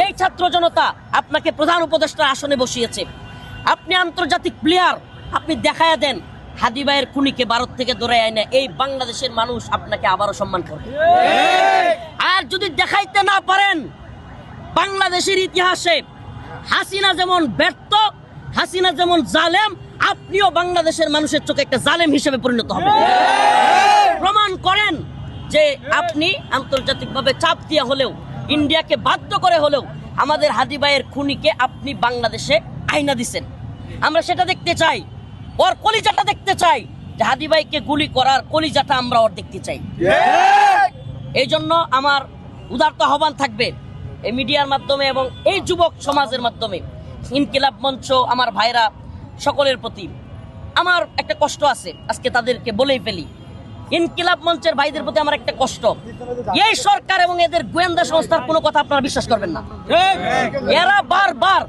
এই ছাত্র জনতা আপনাকে প্রধান উপদেষ্টার আসনে বসিয়েছে। আপনি আন্তর্জাতিক প্লেয়ার, আপনি দেখায়া দেন হাদি ভাইয়ের খুনিকে ভারত থেকে ধরে আনে, এই বাংলাদেশের মানুষ আপনাকে আবারও সম্মান করবে। আর যদি দেখাইতে না পারেন, বাংলাদেশের ইতিহাসে হাসিনা যেমন ব্যর্থ, হাসিনা যেমন জালেম, আপনিও বাংলাদেশের মানুষের চোখে একটা জালেম হিসেবে পরিণত হবেন। প্রমাণ করেন যে আপনি আন্তর্জাতিকভাবে চাপ দিয়ে হলেও, ইন্ডিয়াকে বাধ্য করে হলেও আমাদের হাদি ভাইয়ের খুনিকে আপনি বাংলাদেশে আইনা দিচ্ছেন। আমরা সেটা দেখতে চাই, ওর কলিজাটা দেখতে চাই, যে হাদি ভাইকে গুলি করার কলিজাটা আমরা ওর দেখতে চাই। এই জন্য আমার উদারত আহ্বান থাকবে এই মিডিয়ার মাধ্যমে এবং এই যুবক সমাজের মাধ্যমে, ইনকিলাব মঞ্চ আমার ভাইরা সকলের প্রতি আমার একটা কষ্ট আছে, আজকে তাদেরকে বলেই ফেলি। ইনকিলাব মঞ্চের ভাইদের প্রতি আমার একটা কষ্ট, এই সরকার এবং এদের গোয়েন্দা সংস্থার কোনো কথা আপনারা বিশ্বাস করবেন না। এরা বারবার,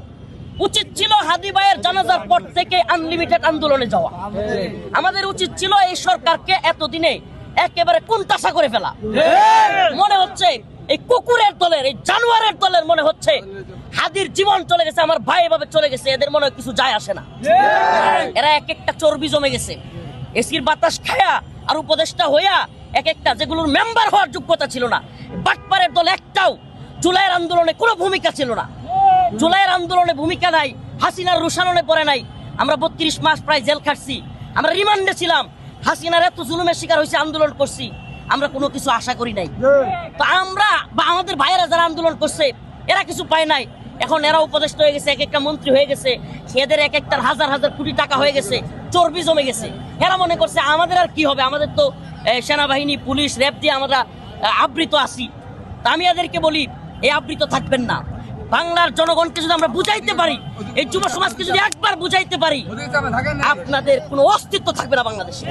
উচিত ছিল হাদি ভাইয়ের জানাজার পর থেকে আনলিমিটেড আন্দোলনে যাওয়া। আমাদের উচিত ছিল এই সরকারকে এতদিনে একেবারে কোণঠাসা করে ফেলা। মনে হচ্ছে এই কুকুরের দলের, এই জানোয়ারের দলের মনে হচ্ছে হাদির জীবন চলে গেছে, আমার ভাই এভাবে চলে গেছে, এদের মনে কিছু যায় আসে না। এরা এক একটা চর্বি জমে গেছে, এসির বাতাস খায়া আর উপদেষ্টা হইয়া এক একটা যেগুলোর মেম্বার হওয়ার যোগ্যতা ছিল না। বাটপারের দল একটাও জুলাইয়ের আন্দোলনে কোনো ভূমিকা ছিল না। জুলাইয়ের আন্দোলনে ভূমিকা নাই, হাসিনার রুশাননে পড়ে নাই। আমরা 32 মাস প্রায় জেল খাটছি, আমরা রিমান্ডে ছিলাম, হাসিনার এত জুলুমের শিকার হয়েছে, আন্দোলন করছি, আমরা কোনো কিছু আশা করি নাই। তো আমরা বা আমাদের ভাইয়েরা যারা আন্দোলন করছে এরা কিছু পায় নাই। এখন এরা উপদেষ্টা হয়ে গেছে, এক একটা মন্ত্রী হয়ে গেছে, এদের এক একটার হাজার হাজার কোটি টাকা হয়ে গেছে, চর্বি জমে গেছে। এরা মনে করছে আমাদের আর কি হবে, আমাদের তো সেনাবাহিনী, পুলিশ, র্যাব দিয়ে আমরা আবৃত আছি। তা আমি এদেরকে বলি, এই আবৃত থাকবেন না। বাংলার জনগণকে যদি আমরা বুঝাইতে পারি, এই যুব সমাজকে যদি একবার বুঝাইতে পারি, আপনাদের কোনো অস্তিত্ব থাকবে না বাংলাদেশে।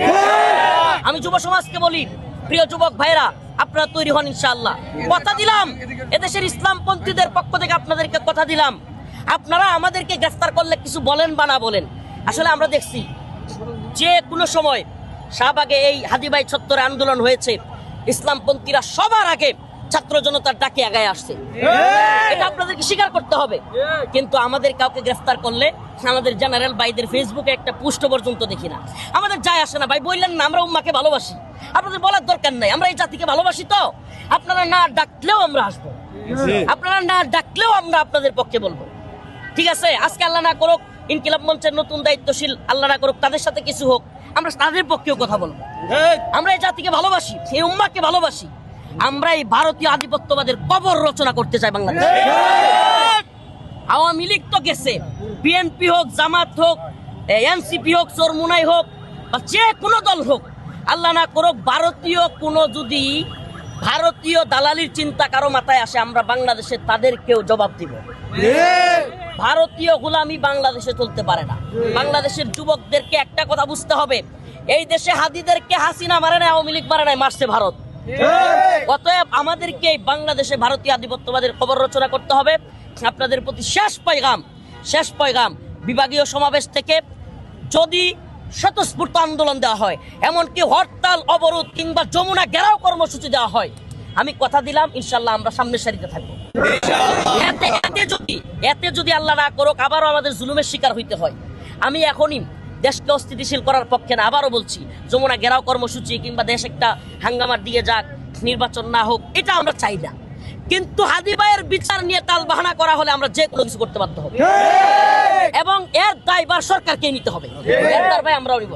আমি যুব সমাজকে বলি, প্রিয় যুবক ভাইরা, আপনারা তৈরি হন ইনশাআল্লাহ। কথা দিলাম, এদেশের ইসলামপন্থীদের পক্ষ থেকে আপনাদেরকে কথা দিলাম, আপনারা আমাদেরকে গ্রেফতার করলে কিছু বলেন বা না বলেন, আসলে আমরা দেখছি যে কোনো সময় শাহবাগে এই হাদি ভাই চত্বরে আন্দোলন হয়েছে, ইসলামপন্থীরা সবার আগে ছাত্র জনতার ডাকে আগায় আসছে, এটা আপনাদেরকে স্বীকার করতে হবে। কিন্তু আমাদের কাউকে গ্রেফতার করলে আমাদের জেনারেল ভাইদের ফেসবুকে একটা পোস্ট পর্যন্ত দেখি না। আমাদের যায় আসে না। ভাই বললেন না আমরা উম্মাকে ভালোবাসি, আপনাদের বলার দরকার নাই, আমরা এই জাতিকে ভালোবাসি। তো আপনারা না ডাকলেও আমরা আসবো, আপনারা না ডাকলেও আমরা আপনাদের পক্ষে বলবো, ঠিক আছে? আজকে আল্লাহ না করুক ইনকিলাব মঞ্চের নতুন দায়িত্বশীল, আল্লাহ না করুক তাদের সাথে কিছু হোক, আমরা তাদের পক্ষেও কথা বলবো। আমরা এই জাতিকে ভালোবাসি, এই উম্মাকে ভালোবাসি। আমরা এই ভারতীয় আধিপত্যবাদের কবর রচনা করতে চাই বাংলাদেশে। আওয়ামী লীগ তো গেছে, বিএনপি হোক, জামাত হোক, এনসিপি হোক, চরমুনাই হোক, বা যে কোনো দল হোক, আল্লাহ না করুক ভারতীয় কোনো যদি ভারতীয় দালালির চিন্তা কারো মাথায় আসে, আমরা বাংলাদেশে তাদেরকেও জবাব দিব। ভারতীয় গোলামি বাংলাদেশে চলতে পারে না। বাংলাদেশের যুবকদেরকে একটা কথা বুঝতে হবে, এই দেশে হাদিদেরকে হাসিনা মারে নাই, আওয়ামী লীগ মারে নাই, মারছে ভারত। অতএব আমাদেরকে বাংলাদেশে ভারতীয় আধিপত্যবাদের খবর রচনা করতে হবে। আপনাদের প্রতি শেষ পয়গাম, বিভাগীয় সমাবেশ থেকে যদি স্বতঃস্ফূর্ত আন্দোলন দেওয়া হয়, এমনকি হরতাল, অবরোধ কিংবা যমুনা ঘেরাও কর্মসূচি দেওয়া হয়, আমি কথা দিলাম ইনশাল্লাহ আমরা সামনের সারিতে থাকবো। এতে যদি আল্লাহ না করুক আবারও আমাদের জুলুমের শিকার হইতে হয়, আমি এখনই দেশকে অস্থিতিশীল করার পক্ষে না। আবারও বলছি, যমুনা ঘেরাও কর্মসূচি কিংবা দেশ একটা হাঙ্গামার দিকে যাক, নির্বাচন না হোক, এটা আমরা চাই না। কিন্তু হাদি ভাইয়ের বিচার নিয়ে তালবাহানা করা হলে আমরা যে কোনো কিছু করতে বাধ্য হব, এবং এর দায়ভার সরকারকে নিতে হবে। এর দায়ভার আমরাও নিব।